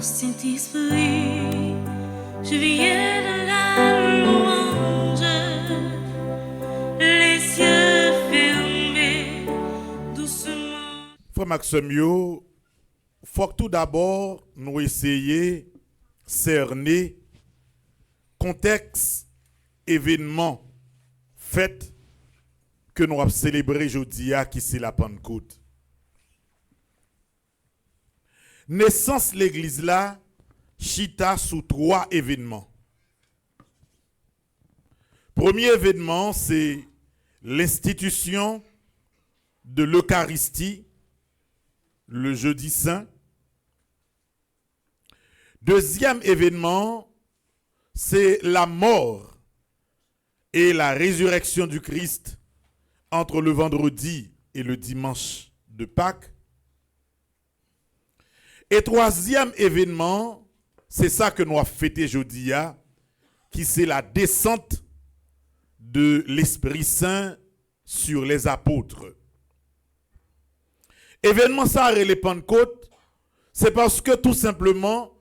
Saint-Esprit, je viens de la louange, les yeux fermés, doucement. Frère Maxime, il faut que tout d'abord nous essayions de cerner contexte, événement, fête que nous avons célébré aujourd'hui, qui c'est la Pentecôte. Naissance l'église là, chita sous 3 événements. Premier événement, c'est l'institution de l'Eucharistie, le jeudi saint. Deuxième événement, c'est la mort et la résurrection du Christ entre le vendredi et le dimanche de Pâques. Et troisième événement, c'est ça que nous avons fêté aujourd'hui, qui c'est la descente de l'Esprit Saint sur les apôtres. Événement ça, les Pentecôtes, c'est parce que tout simplement,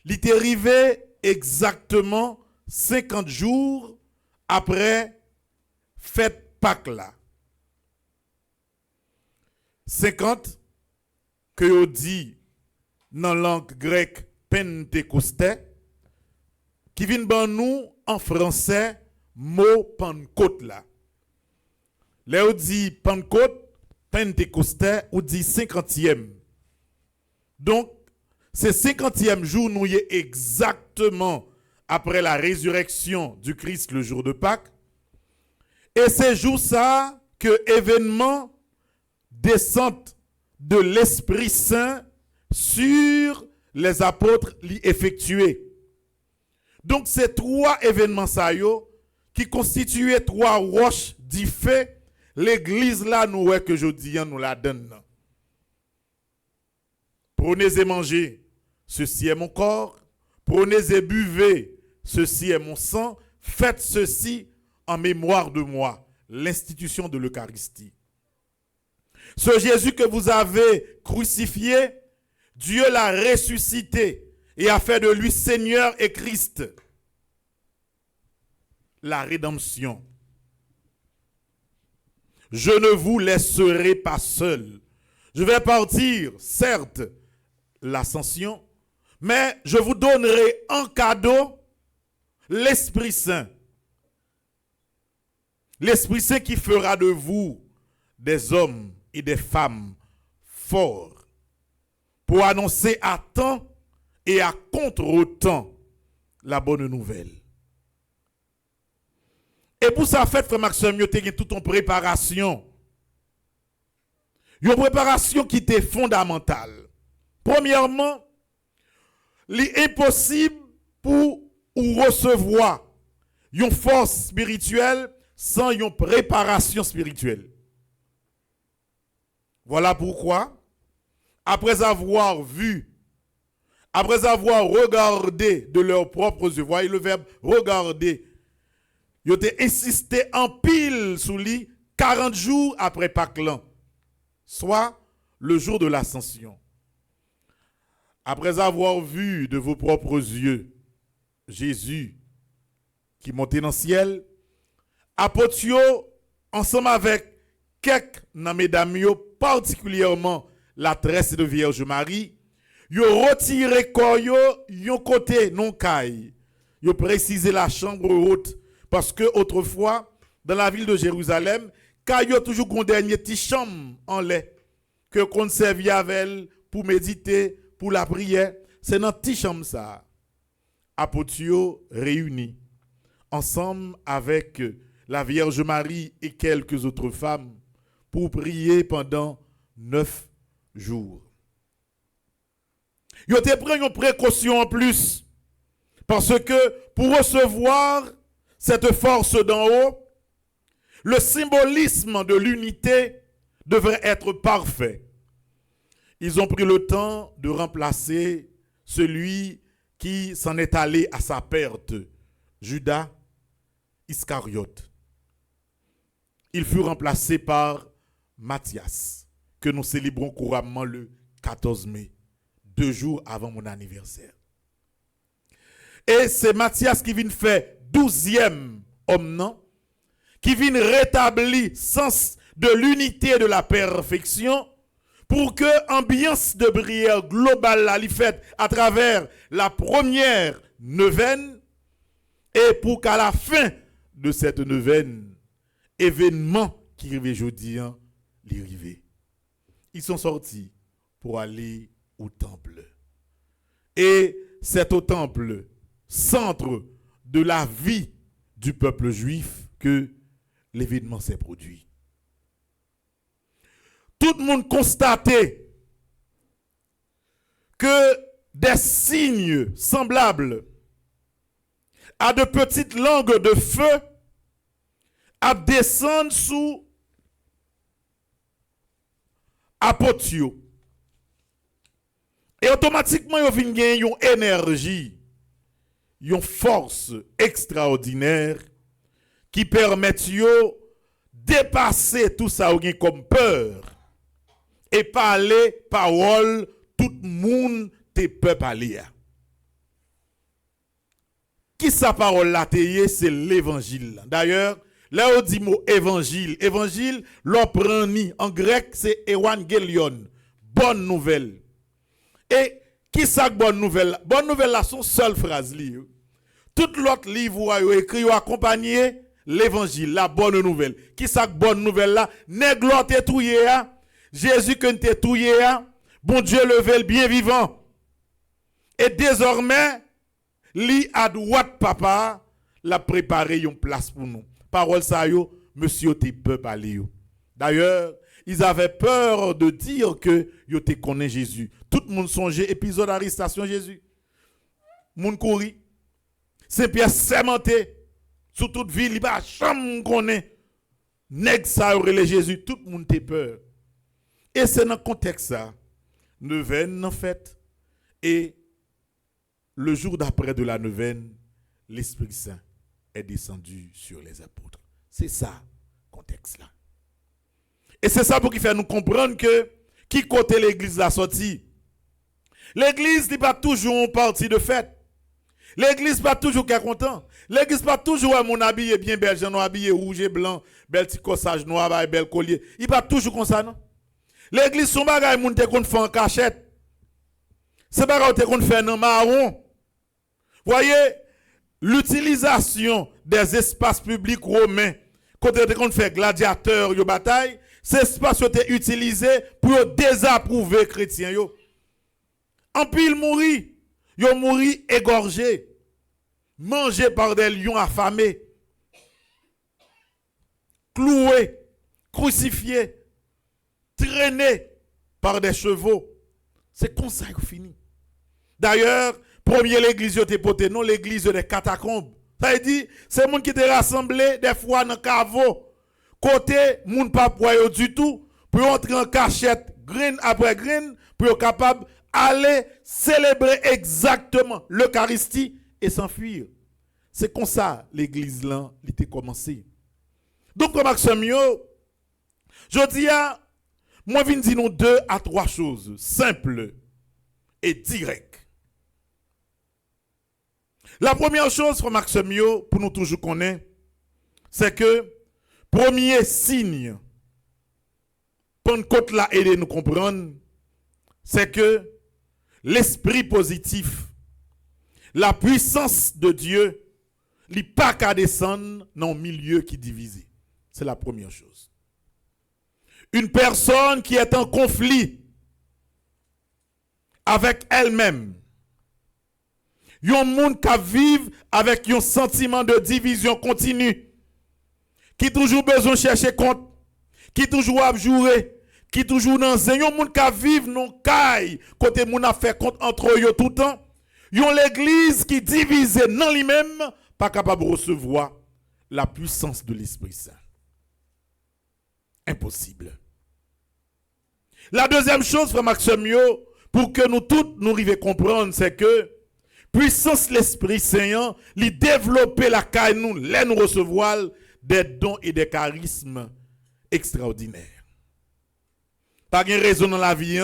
il est arrivé exactement 50 jours après fête Pâques là. 50 que on dit dans la langue grecque Pentecostais, qui vient ban nous en français mot Pentecôte là. Là on dit Pentecôte, Pentecostais, on dit 50e. Donc, c'est 50e jour nous y est exactement après la résurrection du Christ le jour de Pâques. Et c'est jour ça que événement descente de l'Esprit Saint sur les apôtres effectués. Donc, ces 3 événements ça qui constituaient 3 roches différentes, l'église là, nous que je dis, nous la donne. Prenez et mangez, ceci est mon corps. Prenez et buvez, ceci est mon sang. Faites ceci en mémoire de moi, l'institution de l'Eucharistie. Ce Jésus que vous avez crucifié, Dieu l'a ressuscité et a fait de lui Seigneur et Christ. La rédemption. Je ne vous laisserai pas seul. Je vais partir, certes, l'ascension, mais je vous donnerai en cadeau l'Esprit Saint. L'Esprit Saint qui fera de vous des hommes et des femmes forts pour annoncer à temps et à contre-temps la bonne nouvelle. Et pour ça, fait, frère Maxime, vous avez toute une préparation. Une préparation qui était fondamentale. Premièrement, il est impossible pour recevoir une force spirituelle sans une préparation spirituelle. Voilà pourquoi, après avoir vu, après avoir regardé de leurs propres yeux, voyez le verbe regarder, ils ont insisté en pile sous lui 40 jours après Pâques, soit le jour de l'ascension. Après avoir vu de vos propres yeux Jésus qui montait dans le ciel, apôtres ensemble avec quelques mesdames, particulièrement la tresse de Vierge Marie, ils ont retiré corps yon côté non caille. Ils ont précisé la chambre haute parce que autrefois dans la ville de Jérusalem, quand il y a toujours une dernière petite chambre en lait que qu'on servait avec elle pour méditer, pour la prière, c'est dans petite chambre ça. Apôtres réunis ensemble avec la Vierge Marie et quelques autres femmes pour prier pendant 9 jours. Ils ont pris une précaution en plus parce que pour recevoir cette force d'en haut, le symbolisme de l'unité devrait être parfait. Ils ont pris le temps de remplacer celui qui s'en est allé à sa perte, Judas Iscariote. Il fut remplacé par Matthias, que nous célébrons couramment le 14 mai 2 jours avant mon anniversaire. Et c'est Matthias qui vient faire 12e homme, non? Qui vient rétablir sens de l'unité et de la perfection pour que ambiance de prière globale la faite à travers la première neuvaine et pour qu'à la fin de cette neuvaine, événement qui arrive aujourd'hui, les rivés. Ils sont sortis pour aller au temple. Et c'est au temple, centre de la vie du peuple juif, que l'événement s'est produit. Tout le monde constatait que des signes semblables à de petites langues de feu à descendre sous apotio. Et automatiquement, ils viennent gagner une énergie, une force extraordinaire qui permettent de dépasser tout ça comme peur et parler parole tout le monde te peut parler. Qui sa parole là c'est l'évangile. D'ailleurs, là on dit mot évangile, évangile l'oprani en grec c'est evangelion, bonne nouvelle. Et qui sa bonne nouvelle? Bonne nouvelle là son seule phrase li. Tout l'autre livre yo écrit yo accompagné l'évangile, la bonne nouvelle. Qui sa bonne nouvelle là? Nèg l'autre touye a, Jésus que t'es touye a, bon Dieu levé le bien vivant. Et désormais li à droite papa l'a préparé une place pour nous. Parole ça yo, monsieur te peut parler yo. D'ailleurs, ils avaient peur de dire que yo te connaît Jésus. Tout le monde songeait épisode d'arrestation Jésus. Moun couri. Saint-Pierre sémenté sous toute ville, il pas chambre connaît. Nèg ça aurait Jésus, tout le monde te peur. Et c'est dans le contexte ça, neuvaine en fait, et le jour d'après de la neuvaine, l'Esprit Saint est descendu sur les apôtres. C'est ça, contexte là. Et c'est ça pour qui fait nous comprendre que qui côté l'église la sortie. L'église n'est pas toujours en partie de fête. L'église pas toujours qu'est content. L'église pas toujours mon habillé bien belle, j'en habillé rouge et blanc, bel petit corsage noir, bel collier. Il pas toujours comme ça non. L'église son bagay moun te kon fait en cachette. C'est bagay te kon fait dans marron. Voyez l'utilisation des espaces publics romains côté te kon fait gladiateurs yo bataille, ces espaces ont été utilisés pour désapprouver chrétiens yo. En pile mouri, yo mouri égorgé, mangé par des lions affamés, cloué, crucifié, traîné par des chevaux. C'est comme ça qu'on finit. D'ailleurs, premier l'église était portée, non l'église des catacombes. Ça veut dire, c'est les gens qui étaient rassemblés des fois dans le caveau. Côté, moun pas poyo du tout, pour entrer en cachette, grain après grain, pour être capable d'aller célébrer exactement l'Eucharistie et s'enfuir. C'est comme ça l'église là, elle était commencée. Donc, comme Maxime, je dis à moi, je viens dire nous 2 à 3 choses simples et directes. La première chose, frère Maxime, pour nous toujours connaître, c'est que premier signe, Pentecôte l'a aidé nous comprendre, c'est que l'esprit positif, la puissance de Dieu, n'est pas qu'à descendre dans un milieu qui est divisé. C'est la première chose. Une personne qui est en conflit avec elle-même, un monde qui vit avec un sentiment de division continue, qui toujours besoin de chercher compte, qui toujours abjoué, qui toujours dans un monde qui vit non caille, côté moun a fait compte entre eux tout le temps, yon l'église qui divise dans lui-même, pas capable de recevoir la puissance de l'Esprit Saint. Impossible. La deuxième chose, frère Maxime, pour que nous tous nous arrivions à comprendre, c'est que puissance l'Esprit Saint, lui développer la caille nous, les nous recevoir des dons et des charismes extraordinaires. Pas de raison dans la vie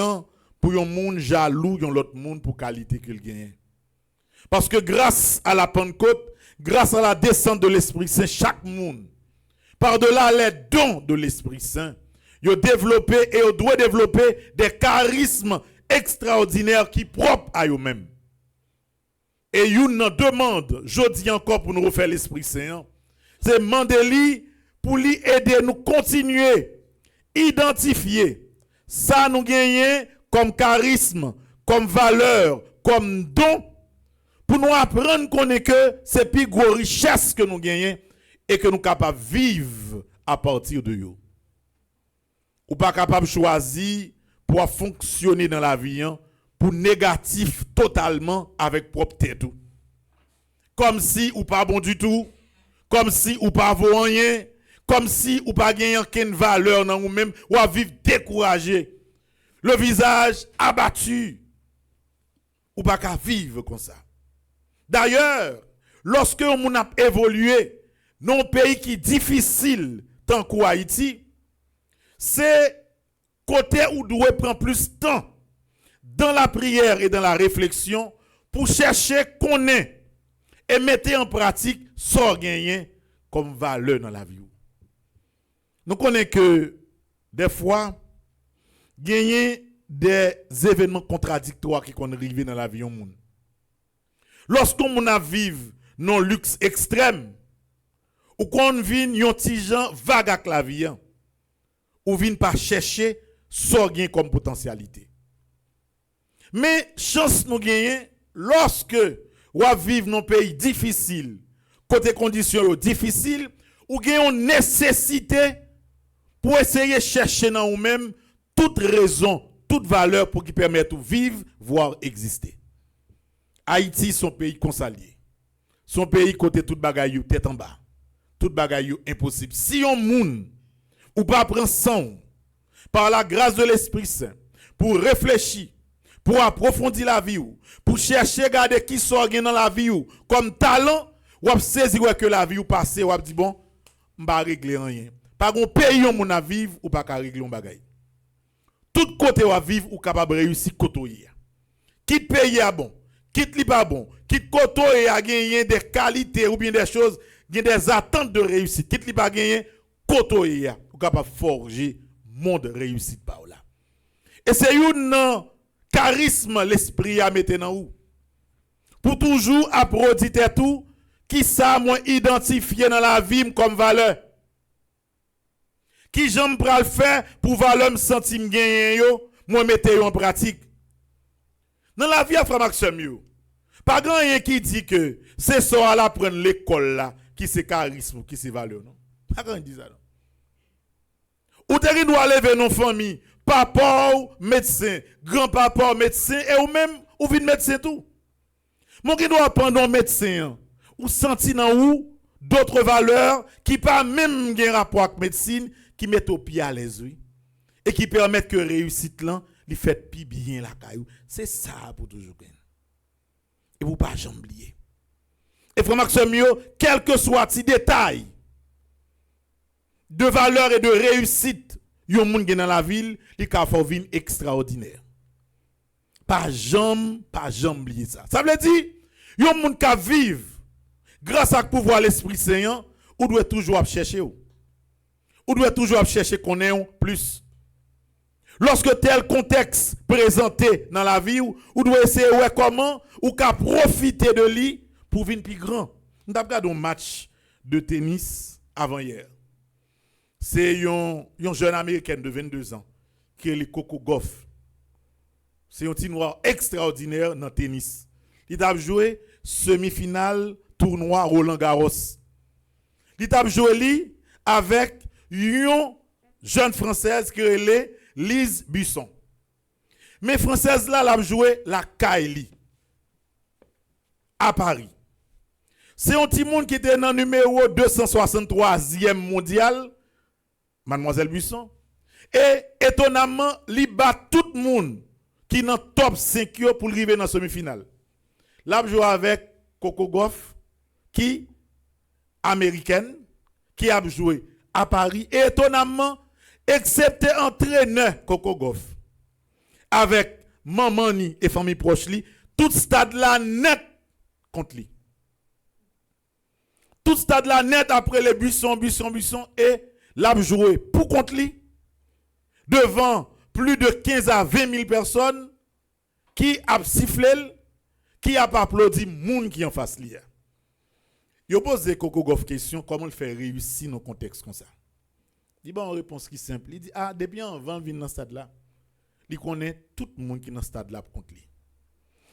pour un monde jaloux yon l'autre monde pour qualité qu'il gagne. Parce que grâce à la Pentecôte, grâce à la descente de l'Esprit Saint, chaque monde, par-delà les dons de l'Esprit Saint, il développé et il doit développer des charismes extraordinaires qui propres à eux-mêmes. Et il nous demande, je dis encore pour nous refaire l'Esprit Saint, c'est Mandeli pour lui aider nous continuer, identifier ça nous gagnons comme charisme, comme valeur, comme don, pour nous apprendre qu'on est que c'est plus gros richesse que nous gagnons et que nous sommes capables de vivre à partir de eux. Ou pas capable de choisir pour fonctionner dans la vie pour négatif totalement avec propre tête. Comme si ou pas bon du tout, comme si ou pas vaut rien, comme si ou pas gagner aucune valeur dans vous-même ou à vivre découragé, le visage abattu, ou pas qu'à vivre comme ça. D'ailleurs, lorsque on a évolué dans un pays qui est difficile, tant qu'Haïti, c'est côté où doit prendre plus de temps dans la prière et dans la réflexion pour chercher qu'on est et mettre en pratique ce gagné comme valeur dans la vie. Nous connaissons que des fois, gagner des événements contradictoires qui arrivent dans la vie du monde. Lorsqu'on a vivre non luxe extrême, ou qu'on vit un petit gens vague avec la vie, ou vient pas chercher ce gain comme potentialité. Mais chance nous gagnons lorsque ou vivre dans un pays difficile, côté conditions difficiles, ou gagnons nécessité pour essayer de chercher dans nous-mêmes toute raison, toute valeur pour qui permette de vivre, voire exister. Haïti, son pays consalié. Son pays côté toute bagaille tête en bas. Toute bagaille impossible. Si on moun ou pas prendre sang par la grâce de l'Esprit Saint pour réfléchir, pour approfondir la vie ou pour chercher garder qui sort dans la vie ou comme talent, ou ap saisi que la vie ou passé ou ap dit bon, m'pa régler rien. Pas gon pays on a vivre ou pas ka régler un bagay. Tout côté ou vivre ou capable réussir côté. Quitte pays a bon, quitte li pas bon, quitte côté a gagner des qualités ou bien des choses, des attentes de réussite, quitte li pas gagner côté ou capable forger monde réussite par là. Et c'est un charisme l'esprit a mettre dans ou. Pour toujours applauditer tout qui ça moi identifié dans la vie comme valeur. Qui j'aime pral faire pour valeur me sentir me gagner yo, moi mettre en pratique. Dans la vie à frère Maxime yo, pas grand rien qui dit que c'est ça à l'apprendre l'école là qui c'est charisme, qui c'est valeur non. Pas grand dit ça non. Ou te doit lever nos familles, papa ou médecin, grand-papa ou médecin et ou même ou vin médecin tout. Mon qui doit prendre un médecin ou sentir dans ou d'autres valeurs qui pas même gen rapport avec médecine qui mettent au pied à l'aise oui et qui permettent que réussite là li fait pi bien la caillou. C'est ça pour toujours gagner. Et vous pas jamais oublier. Et frère Maxime yo, quel que soit ti détail de valeur et de réussite, yon moun gen dans la ville, li ka fò vin extraordinaire. Pas jamais oublier ça. Ça veut dire, yon moun ka vivre grâce à pouvoir l'Esprit Saint, ou doit toujours chercher ou. Ou doit toujours chercher qu'on ait plus. Lorsque tel contexte présenté dans la vie, ou doit essayer ouais comment ou ka profiter de lui pour venir plus grand. Nous avons regardé un match de tennis avant hier. C'est un jeune américain de 22 ans qui est le Coco Gauff. C'est un petit noir extraordinaire dans le tennis. Il a joué semi-finale tournoi Roland Garros. Il a joué avec une jeune française qui est Lise Busson. Mais française là, elle a joué la Kylie à Paris. C'est un petit monde qui était dans le numéro 263e mondial. Mademoiselle Busson. Et étonnamment, li bat tout le monde qui est dans le top 5 pour arriver dans la semi-finale. Là, je joue avec Coco Gauff, qui américaine, qui a joué à Paris. Et étonnamment, excepté entraîneur Coco Gauff, avec maman ni et famille proche li, tout stade là net contre lui. Tout stade là net après les buissons et l'a joué pour contre lui devant plus de 15 à 20 000 personnes qui a sifflé, qui a applaudi moun qui en face li. Yo pose Coco Goff question comment le faire réussir dans un contexte comme ça. Il bon réponse qui simple, il dit depuis avant venir dans stade là, il connaît tout le monde qui est dans stade là contre lui.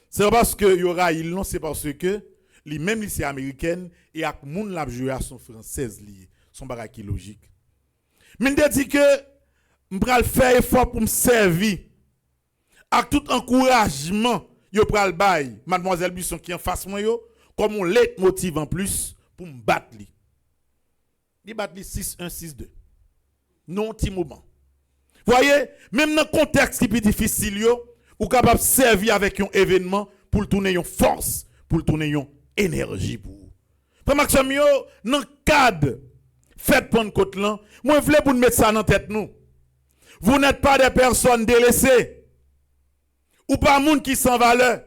C'est pas parce que y aura il non, c'est parce que lui même lycée américaine et ak moun l'a joué à son française lié, son bagage qui logique. Mais il dit que m'pral faire effort pour me servir avec tout encouragement yo pral bay mademoiselle Buisson qui en face moi yo comme on leitmotiv en plus pour me battre li. Li battre li 6-1 6-2. Non petit moment. Voyez, même dans contexte qui plus difficile yo, ou capable servir avec un événement pour tourner une force, pour tourner une énergie pour. Frère Maxime yo dans cadre faites Pentecôte là, moi voulais pour mettre ça dans tête nous. Vous n'êtes pas des personnes délaissées ou pas monde qui sans valeur.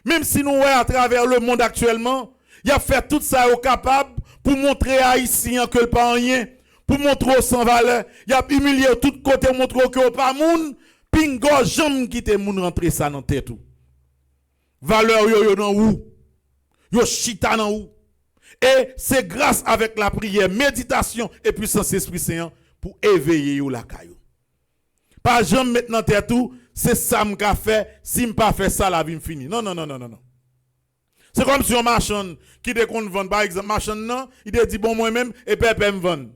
Même si nous voyons à travers le monde actuellement, il a fait tout ça au capable pour montrer à Haïtiens que le pas rien, pour montrer sans valeur. Il a humilié tout côté montrer que pas monde, pingo jamais quitter moun rentrer ça dans tête tout. Valeur yo dans où? Yo chita dans où? Et c'est grâce avec la prière, méditation et puissance Esprit Saint pour éveiller yo la caillou. Pas jamais maintenant tête tout, c'est ça m'ka fait, si m'pas fait ça la vie fini. Non. C'est comme si on marchand qui te compte vendre par exemple marchand non, il te dit bon moi même et pépé me vendre.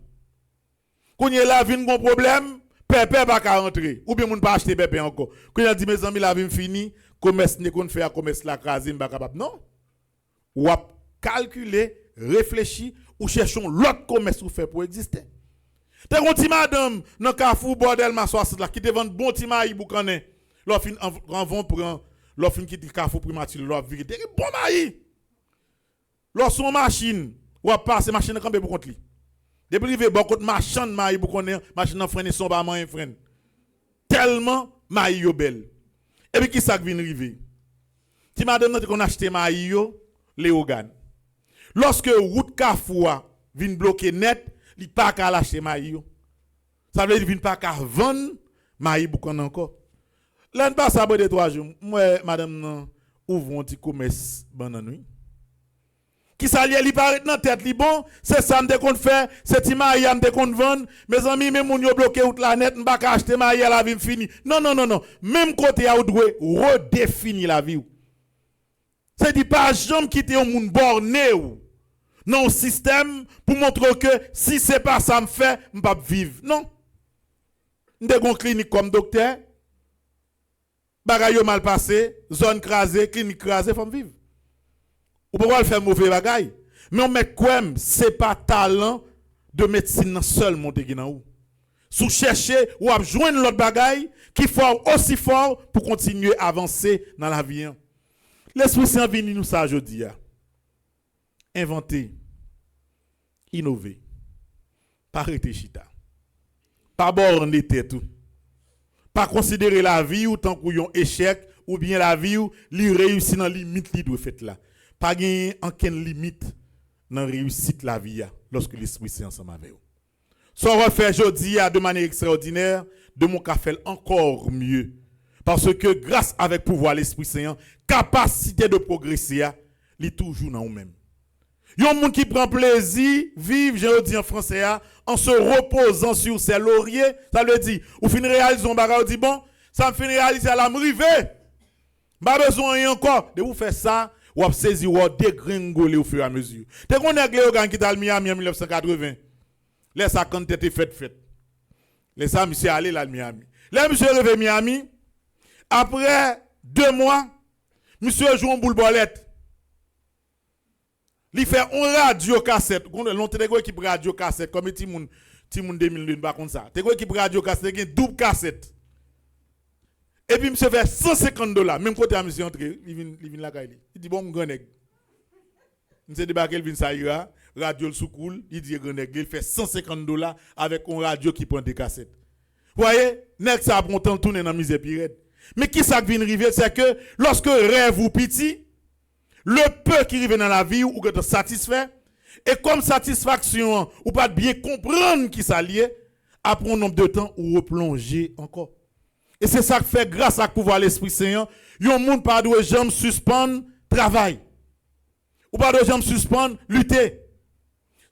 Quand il la vie un problème, pépé pas ka rentrer ou bien moun pas acheter pépé encore. Quand il dit mes amis la vie fini, commerce ne kon faire commerce la craser pas capable. Non. Ou a calculer, réfléchir ou cherchons l'autre commerce ou faire pour exister. T'es un petit madame dans Carrefour bordel ma 60 là qui te vend bon petit maï boucané. L'offre en vont prend l'offre qui dit Carrefour primature l'offre vérité bon maï. L'offre son machine ou passe machine camper pour compte li. Depuis rive bon côté machine maï boucané machine freiner son pas moyen freine. Tellement maï yo belle. Et puis qui ça vient rive. Ti madame qu'on acheter maï yo Léogan. Lorsque route Carrefour vient bloquer net li pas qu'à lâcher maï yo. Ça veut dire vinn pas qu'à vendre maï boucan encore. L'an pas ça de 3 jours. Moi madame ouvre un petit commerce pendant nuit. Qui ça li paraît dans tête li bon, c'est ça m'te compte faire, c'est ti maï m'te compte vendre. Mes amis même moun yo bloqué route la net, m'pa ka acheter maï la vie fini. Non. Même côté a ou doit redéfinir la vie. C'est dit pas jamais quitter un monde borné ou non système pour montrer que si c'est pas ça me fait, je pas vivre. Non. M'te gon clinique comme docteur. Bagay yo mal passé, zone crasée, clinique crasée, faut me vivre. Ou pourquoi le faire mauvais bagay? Mais on met quoi c'est pas talent de médecine seul monter qui dans ou. Sous chercher ou à joindre l'autre bagay qui fort aussi fort pour continuer à avancer dans la vie. L'Esprit Saint vient nous ça aujourd'hui. Inventer, innover, pas arrêter chita, pas borner tout, pas considérer la vie ou tant qu'on échec ou bien la vie ou li réussit dans limite li doit fait là, pas gagner aucune limite dans réussite la vie lorsque l'Esprit Saint ensemble avec vous. Soit refaire aujourd'hui de manière extraordinaire, de mon café encore mieux, parce que grâce avec pouvoir l'Esprit Saint, capacité de progresser, li toujours dans nous-mêmes. Yon moun qui prend plaisir, vivre, je dis en français, en se reposant sur ses lauriers, ça veut dire, ou fin réaliser un bagage, dit bon, ça me fin réaliser à la m'river. Pas besoin encore de vous faire ça, ou à saisir ou dégringoler au fur et à mesure. T'es qu'on est Léogan qui t'a Miami en 1980. Laisse ça quand t'étais fait. Laisse ça, monsieur aller là, Miami. Là, monsieur arrivé Miami, après 2 mois, monsieur joue en boule bolette. Il fait un radio cassette. L'on te une équipe radio cassette comme Timoun 2002 pas comme ça. T'es une équipe radio cassette qui double cassette. Et puis monsieur fait $150 même côté à monsieur entré, il vient la caille. Il dit bon grand nèg. Monsieur débarquer il vient ça ira, radio le sous cool, il dit grand nèg, il fait $150 avec un radio qui prend des cassettes. Vous voyez, nèg ça prend temps tourner dans misère pirate. Mais qui ça vient arriver, c'est que lorsque rêve ou petit, le peu qui arrive dans la vie ou que tu satisfait, et comme satisfaction, ou pas bien comprendre qui ça lié, après un nombre de temps, ou replonger encore. Et c'est ça que fait grâce à pouvoir l'Esprit Saint, yon monde pas de jamais suspendre travail. Ou pas de jamais suspendre lutter.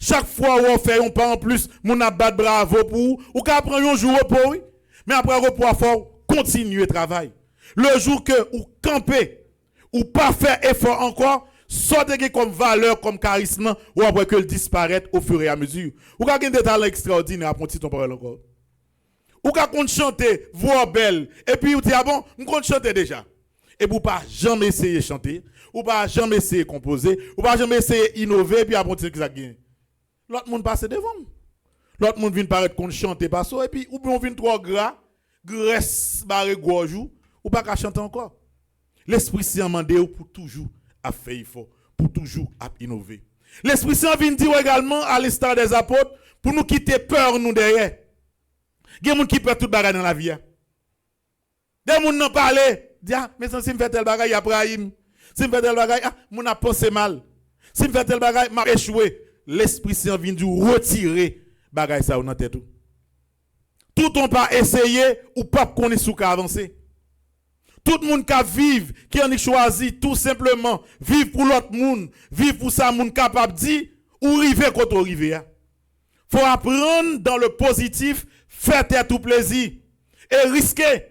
Chaque fois où on fait un pas en plus, mon a battre bravo pour ou qu'à prendre un jour repos, oui. Mais après repos à fort, continuer travail. Le jour que ou camper ou pas faire effort encore, sortez comme valeur, comme charisme, ou après que le disparaître au fur et à mesure. Ou qu'à gagner des talents extraordinaires, après ton parole encore. Ou qu'à compte chanter, voix belle, et puis ou dit ah bon, on compte chanter déjà. Et vous pas jamais essayer de chanter, ou pas jamais essayer de composer, ou pas jamais essayer d'innover, puis après que ça gagne. L'autre monde passe devant. L'autre monde vient paraître qu'on chante pas ça, et puis ou bien on vient trop gras, graisse barré gorjou, ou pas qu'à chanter encore. L'Esprit Saint m'a demandé pour toujours à faire effort, pour toujours à innover. L'Esprit Saint vient dire également à l'instar des apôtres pour nous quitter peur nous derrière. Il y a des gens qui perdent tout bagage dans la vie. Des gens n'ont pas parlé, disent ah mais si me fait tel bagage Abraham, si me fait tel bagage ah mon a pensé mal. Si me fait tel bagage m'a échoué. L'Esprit Saint vient de retirer bagage ça dans tête tout. Tout on pas essayer ou pas connaître sous qu'à avancer. Tout le monde qui vivre, qui en a choisi tout simplement vivre pour l'autre monde, vivre pour ça monde capable dire ou river quand on river. Faut apprendre dans le positif, faire tout plaisir et risquer.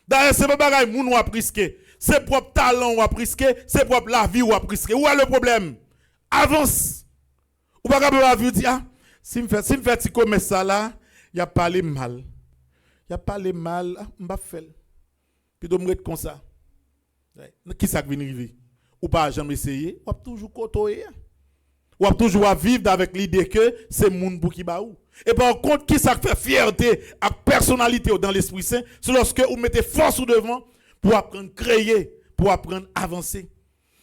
D'ailleurs, c'est pas bagaille moun ou a risquer. C'est propre talent ou a risquer, c'est propre la vie ou a risquer. Où est le problème? Avance. Ou pas capable de dire ah, si me fait petit commerce ça là, il a parlé mal. Il a parlé mal, ah, m'pa faire. Puis de me mettre comme ça. Qui ça vient arriver? Ou pas jamais essayer, ou toujours côtoyer. Ou toujours vivre avec l'idée que c'est moun pour qui ba ou. Et par contre, qui ça fait fierté et personnalité dans l'Esprit Saint, c'est lorsque vous mettez force au devant pour apprendre à créer, pour apprendre à avancer.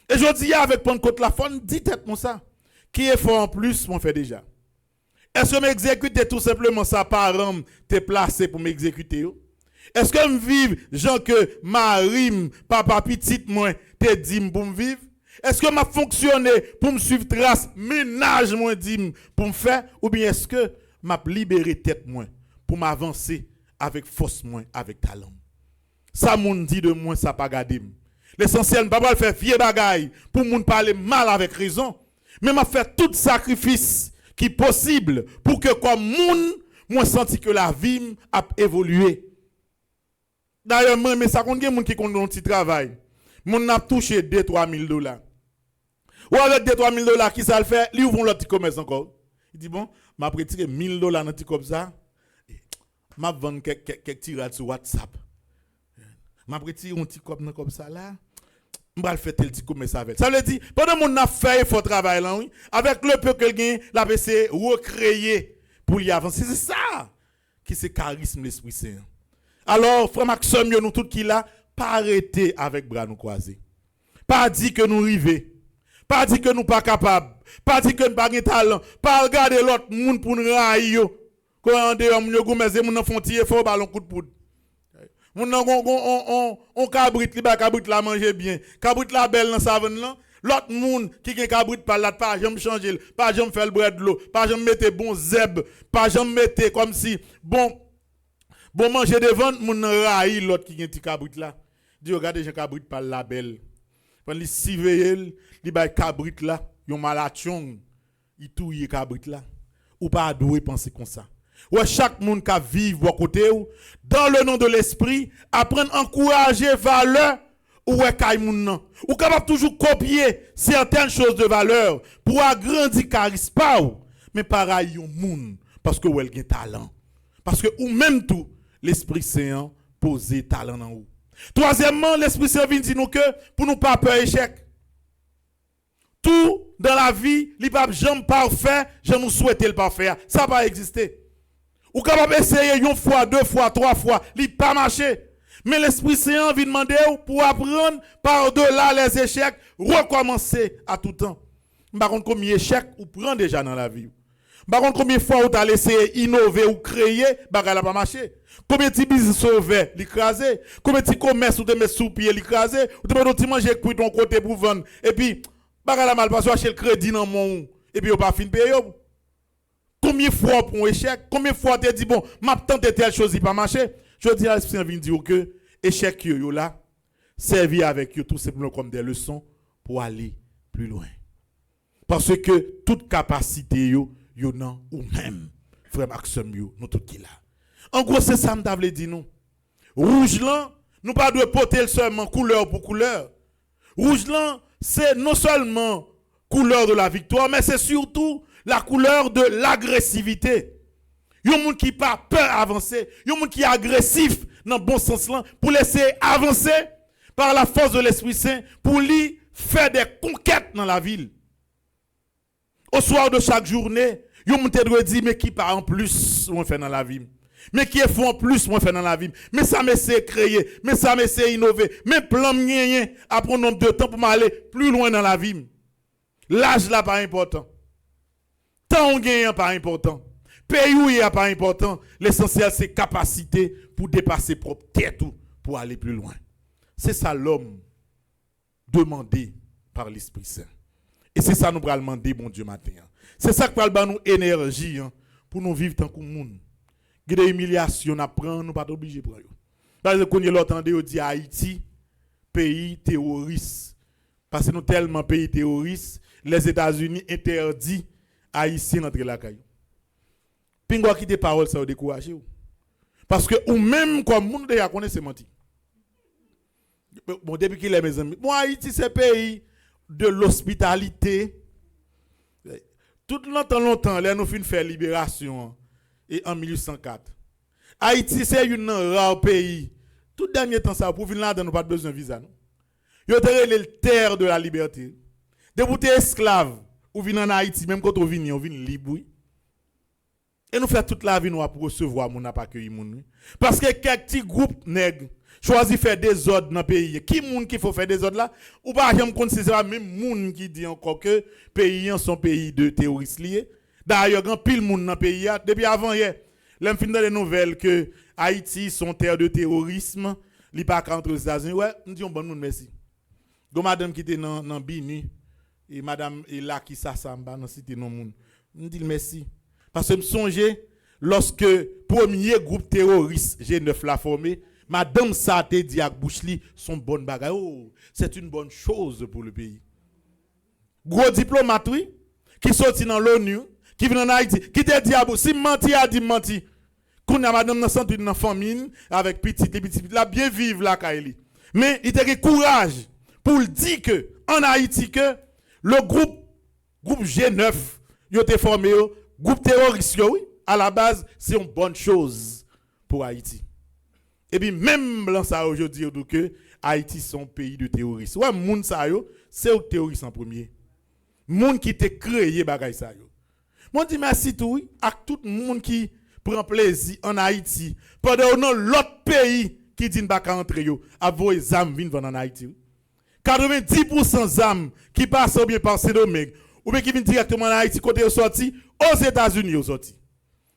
Et je dis avec Pentecôte la fond, dites moi ça. Qui est fort en plus, m'en fait déjà. Est-ce que m'exécuter tout simplement ça par an, t'es placé pour m'exécuter? Est-ce que me vivre, gens que ma rime, papa petite moi, te dit pour me vivre? Est-ce que m'a fonctionné pour me suivre trace, ménage moi dit pour me faire? Ou bien est-ce que m'a libéré tête moi pour m'avancer avec force moi, avec talent? Ça moun dit de moi, ça pas garder. L'essentiel, pas faire vieux bagaille pour moun parler mal avec raison. Mais m'a fait tout sacrifice qui est possible pour que comme moun, moi senti que la vie a évolué. D'ailleurs, mais ça compte des gens qui ont un petit travail. Moun n'a touché 2-3 000 $. Ou avec 2-3 000 $, qui ça le fait? Ils ouvrent leur petit commerce encore. Il dit bon, m'a retiré 1 000 $ dans petit comme ça. M'a vendre quelques tirades sur WhatsApp. M'a retiré un petit comme ça là. M'a fait tel petit commerce avec. Ça veut dire pendant mon a fait fort travail là oui, avec le peu que gagne, la PC recréer pour y avancer. C'est ça qui c'est charisme l'Esprit Saint. Alors, frère Maxime, nous tout qui là, pas arrêter avec bras nous croisés. Pas dire que nous rivons. Pas dire que nous pas capables. Pas dire que nous pas de talent. Pas regarder l'autre monde pour nous railler. Quand on dit que nous font tirer fort ballon coup de poudre. On cabrit, cabrit la manger bien. Cabrit la belle dans savane là. L'autre monde qui gen cabrit par là, pas jamais changer, pas jamais faire le bread de l'eau, pas jamais mettre bon zeb, pas jamais mettre comme si bon manger devant moun raï l'autre qui gen ti cabrit là. Dit regardez Jean cabrit par la belle. Pendant li surveiller, li bay cabrit là, yon malachon, il touye cabrit là. Ou pas doué penser comme ça. Ouais, chaque monde qui vivre à côté ou dans le nom de l'esprit, apprendre à encourager valeur ou ouais kay moun nan. Ou capable toujours copier certaines choses de valeur pour agrandir charisme mais pareil yon moun parce que ou elle gen talent. Parce que ou même tout l'Esprit Saint poser talent dans ou. Troisièmement, l'Esprit Saint vient dire nous que pour nous pas peur échec. Tout dans la vie, li pas jamais parfait, je nous souhaite le parfait. Ça va exister. Ou capable essayer une fois, 2 fois, 3 fois, li pas marcher. Mais l'Esprit Saint vient demander pour apprendre par-delà les échecs, recommencer à tout temps. Par contre, combien d'échecs ou prend déjà dans la vie. Par contre, combien de fois vous avez essayé innover ou créer, bagay la pas marché. Combien de business sauvé, l'écrasé. Combien de commerce ou te mettre sous pied, l'écrasé. Ou te mettre manger cuit ton côté pour vendre. Et puis, bagay la mal parce que acheter le crédit dans mon et puis vous pas fin payer. Combien de fois pour un échec? Combien de fois tu dit bon, m'a tenté telle chose, il pas marché? Je dis à l'esprit de dire que échec yo là, servir avec eux tout simplement comme des leçons pour aller plus loin. Parce que toute capacité yo nan ou même frère Maxime yo nous tout qui là. En gros c'est ça m't'a vle dit nous. Rouge là, nous pas doit porter seulement couleur pour couleur. Rouge là, c'est non seulement couleur de la victoire, mais c'est surtout la couleur de l'agressivité. Yon moun qui pas peur avancer, yon moun qui est agressif dans le bon sens là pour laisser avancer par la force de l'Esprit Saint pour lui faire des conquêtes dans la ville. Au soir de chaque journée, yon moun te doit dire mais qui pas en plus on fait dans la vie. Mais qui est fou en plus moi fait dans la vie. Mais ça me c'est créer, mais ça me c'est innover, mais plan rien à prendre nombre de temps pour m'aller plus loin dans la vie. L'âge là pas important. Temps gagnant pas important. Pays où il n'est pas important. L'essentiel c'est capacité pour dépasser propre tête pour aller plus loin. C'est ça l'homme demandé par l'Esprit Saint. Et c'est ça nous allons demander bon Dieu matin. C'est ça qui va nous énergie pour nous vivre tant que monde. Des humiliations on apprend nous pas obligé pour eux. Parce que quand l'autre entendait dit Haïti pays terroriste. Parce que nous tellement pays terroriste, les États-Unis interdit Haïtien d'entrer la caillou. Pingo qui des paroles ça décourager ou. Parce que ou même comme monde déjà connaît c'est menti. Bon depuis qu'il est mes amis. Moi Haïti c'est pays de l'hospitalité. Tout longtemps là nous fin faire libération et en 1804. Haïti c'est un rare pays. Tout dernier temps ça pour venir là nous pas besoin de visa non. Yo te le terre de la liberté. De vous êtes esclave ou venir en Haïti même quand on vient libre. Et nous faisons toute la vie nous pour recevoir mon pas accueillir mon. Parce que quelques petits groupes nègres choisissent faire des ordres dans le pays. Qui moun qui faut faire des ordres là ou pas jamais considérer même moun qui dit encore que pays sont pays de terroristes liés. D'ailleurs grand pile moun dans pays depuis avant hier. L'en fin dans les nouvelles que Haïti sont terre de terrorisme, li pas contre les États-Unis. Ouais, nous disons bon moun merci. Donc madame qui était dans Bini et madame est là qui s'assemble dans cité non moun. Nous dit merci. Parce que me songeais lorsque premier groupe terroriste G9 l'a formé, madame ça te dit à Bouchli son bonne bagaille. Oh, c'est une bonne chose pour le pays. Gros diplomate oui, qui sorti dans l'ONU, qui vient en Haïti, qui te dit à si menti a dit menti. Qu'on a madame dans centre dans famine avec petit la bien vivre la Kaili. Mais il te courage pour dire que en Haïti que le groupe G9 yo te formé groupe terroriste oui, à la base c'est une bonne chose pour Haïti. Et puis même blanc ça aujourd'hui que Haïti sont pays de terroristes. Ouais moun ça yo c'est au terroriste en premier. Moun qui te créé bagay ça yo. Moi dit merci tout à tout le monde qui prend plaisir en Haïti pendant non l'autre pays qui dit pas entrer yo avoye zam vinn vendre en Haïti. 90% zam qui passe bien par Saint-Domingue ou bien qui viennent directement en Haïti côté sorti aux États-Unis au sorti.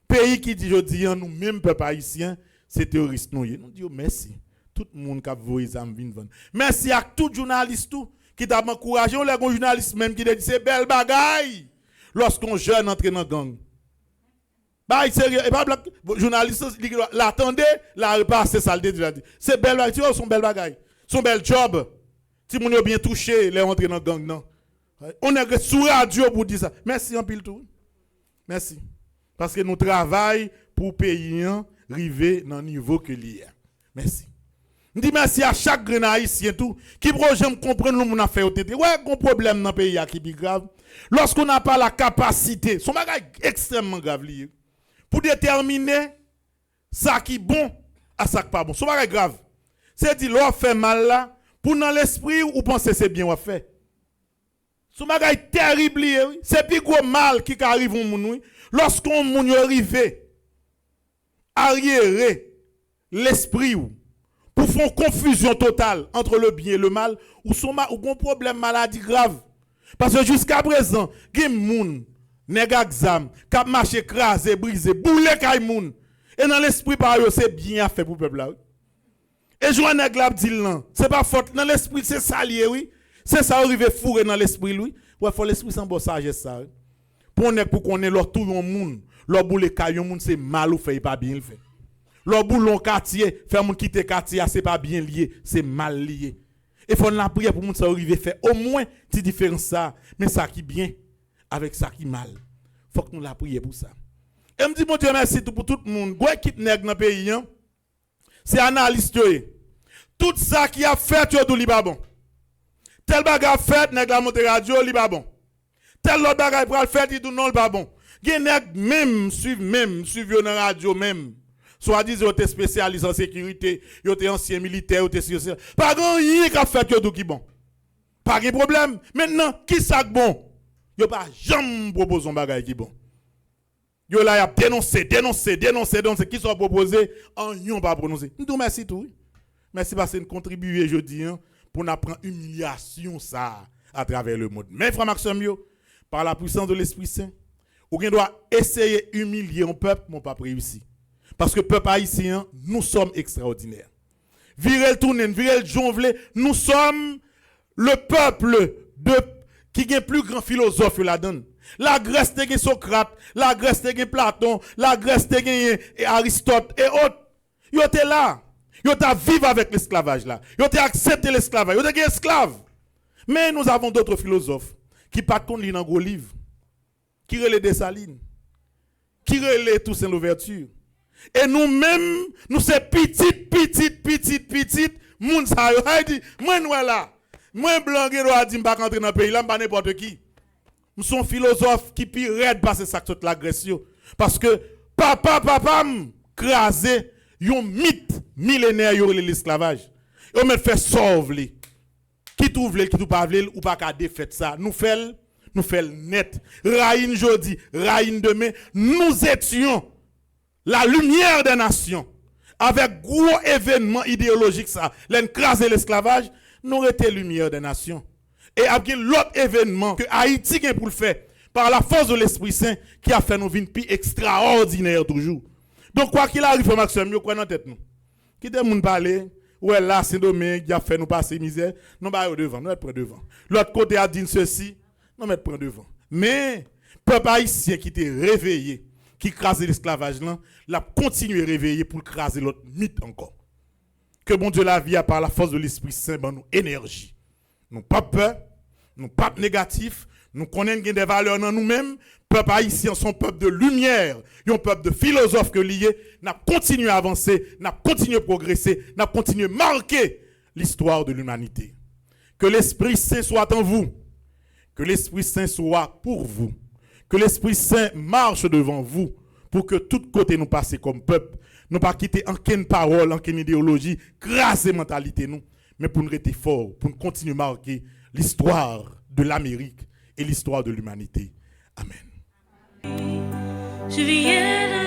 Pays qui dit jodi nous même peuple haïtien c'est terroriste nous. Nous dit merci tout le monde qui a voye zam vinn vendre. Merci à tout journaliste tout qui t'a encouragé on les journalistes même qui dit c'est belle bagaille lorsqu'on jeune entre dans gang. Bah sérieux et pas journaliste l'attendait la repasse ça le dit. C'est belle bagaille, tu vois son belle bagaille. Son bel job. Si moun yo bien touché les entrer dans gang non. On est sur radio pour dire ça. Merci en pile tout. Merci. Parce que nous travaillons pour payer arriver dans le niveau que l'IA. Merci. Je dis merci à chaque grand haïtien tout qui j'aime comprendre le monde a fait au tété. Ouais, un problème dans le pays qui est grave. Lorsqu'on n'a pas la capacité, son bagage extrêmement grave lié pour déterminer ça qui est bon à ça qui pas bon. Son bagage grave. C'est dit l'on fait mal là pour dans l'esprit ou penser c'est bien ou fait. Son bagage terrible lié, c'est plus gros mal qui arrive au moun lorsqu'on moun arrive arriérer l'esprit ou pour faire confusion totale entre le bien et le mal ou son ou bon problème maladie grave parce que jusqu'à présent gen moun nèg exam, k'ap marché écrasé, brisé, boule kay moun. Et dans l'esprit par yo c'est bien fait pour peuple là. Et joie nèg la dit là, c'est pas faute dans l'esprit c'est ça lié oui. C'est ça arrivé fourrer dans l'esprit lui. Ouais, faut l'esprit sans bon sagesse ça. Pour nèg pour connaître leur tout un monde, leur boule kay yon monde c'est mal ou fait pas bien le fait. Leur boulon quartier, faire moun quitter quartier, c'est pas bien lié, c'est mal lié. Et faut la prière pour moun ça arriver faire au moins ti différence ça, mais ça qui bien avec ça qui mal. Faut que nous la prier pour ça. Et me dit mon Dieu merci pour tout le monde. Gwe kit nèg dans pays hein. C'est analyste yo. Tout ça qui a fait yo dou li ba bon. Tel bagay fait nèg la monter radio li ba bon. Tel l'autre bagay pral fait il dou non li ba bon. Gen nèg même suivre yo dans radio même. Soit disant yo te spécialiste en sécurité, yo te ancien militaire, yo te ceci. Pas grand rien qu'a fait yo dou qui bon. Pas de problème. Maintenant, qui ça bon? Yo pas jamais proposé un bagay qui bon. Yo là y a dénoncé qui sont proposés en yon pas prononcé. Nous merci tout. Merci parce que nous contribuer jeudi hein, pour nous prendre humiliation ça à travers le monde. Mais frère Maxime yo, par la puissance de l'Esprit Saint, ou bien doit essayer humilier un peuple, mon pas réussi. Parce que peuple haïtien, nous sommes extraordinaires. Virel tournen, virel jonvle, nous sommes le peuple qui est plus grand philosophe la donne. La Grèce te gen Socrate, la Grèce te gen Platon, la Grèce te gen Aristote et autres. Yo te là. Yo ta vivre avec l'esclavage là. Yo te accepté l'esclavage. Yo te gen esclave. Mais nous avons d'autres philosophes qui pas ton li dans gros livre. Qui relè Dessalines. Qui relè Toussaint Louverture. Et nous-mêmes, nous c'est petite, moun sa yo. Dit, moi nous là. Moi blanc doit dire pas rentrer dans le pays là, pas n'importe qui. Nous sommes philosophes qui pi raide passer ça toute l'agression parce que papa crasé yon mythe millénaire yo l'esclavage. Yo met fait sauver qui trouve qui tout pas vle ou pas ka défaite ça. Nous fait net. Raïn jodi, raïn demain, nous étions la lumière des nations avec gros événement idéologique ça, l'écraser l'esclavage, nous étions lumière des nations. Et après l'autre événement que Haïti a pour le faire, par la force de l'Esprit Saint, qui a fait nous vivre plus extraordinaire toujours. Donc, quoi qu'il arrive, Maxime, nous quoi dans tête nous? Qui te moun parler, ouais là, Saint-Domingue, qui a fait nous passer misère, nous allons devant, nous être devant. L'autre côté a dit ceci, nous mettre devant. Mais, peuple haïtien qui était réveillé, qui crasait l'esclavage là, l'a continué à réveiller pour craser l'autre mythe encore. Que bon Dieu la vie a par la force de l'Esprit Saint, ben nous énergie. Nous pas peur, nous pas négatif, nous connaissons des valeurs dans nous-mêmes. Peuple haïtien, son peuple de lumière, un peuple de philosophes que lié, n'a continué à avancer, n'a continué à progresser, n'a continué à marquer l'histoire de l'humanité. Que l'Esprit Saint soit en vous, que l'Esprit Saint soit pour vous, que l'Esprit Saint marche devant vous pour que tout côté nous passe comme peuple, nous pas quitter aucune parole, aucune idéologie, craser mentalité nous. Mais pour nous rester forts, pour nous continuer à marquer l'histoire de l'Amérique et l'histoire de l'humanité. Amen. Je viens